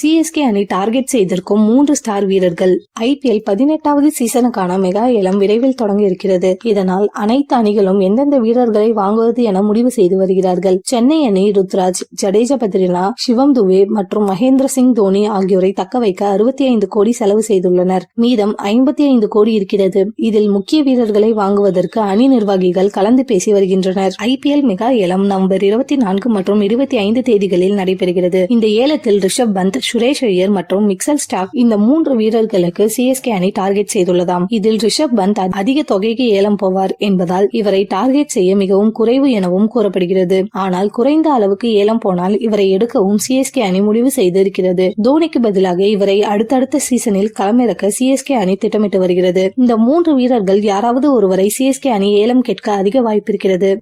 CSK அணி target செய்திருக்கும் 3 star வீரர்கள். IPL 18வது சீசனுக்கான மெகா ஏலம் விரைவில் தொடங்க இருக்கிறது. இதனால் அனைத்து அணிகளும் எந்தெந்த வீரர்களை வாங்குவது என முடிவு செய்து வருகிறார்கள். சென்னை அணி ருத்ராஜ், ஜடேஜா பத்ரினா, சிவம் துபே மற்றும் மகேந்திர சிங் தோனி ஆகியோரை தக்க வைக்க 65 கோடி செலவு செய்துள்ளனர். மீதம் 55 கோடி இருக்கிறது. இதில் முக்கிய வீரர்களை வாங்குவதற்கு அணி நிர்வாகிகள் கலந்து பேசி வருகின்றனர். IPL மெகா ஏலம் நவம்பர் 24 மற்றும் 25 தேதிகளில் நடைபெறுகிறது. இந்த ஏலத்தில் ரிஷப் பந்த், சுரேஷ் ஐயர் மற்றும் மிக்சல் ஸ்டார்க் இந்த 3 வீரர்களுக்கு சிஎஸ்கே அணி டார்கெட் செய்துள்ளதாம். இதில் ரிஷப் பந்த் அதிக தொகைக்கு ஏலம் போவார் என்பதால் இவரை டார்கெட் செய்ய மிகவும் குறைவு எனவும் கூறப்படுகிறது. ஆனால் குறைந்த அளவுக்கு ஏலம் போனால் இவரை எடுக்கவும் சிஎஸ்கே அணி முடிவு செய்திருக்கிறது. தோனிக்கு பதிலாக இவரை அடுத்தடுத்த சீசனில் களமிறக்க சிஎஸ்கே அணி திட்டமிட்டு வருகிறது. இந்த 3 வீரர்கள் யாராவது ஒருவரை சிஎஸ்கே அணி ஏலம் கேட்க அதிக வாய்ப்பிருக்கிறது.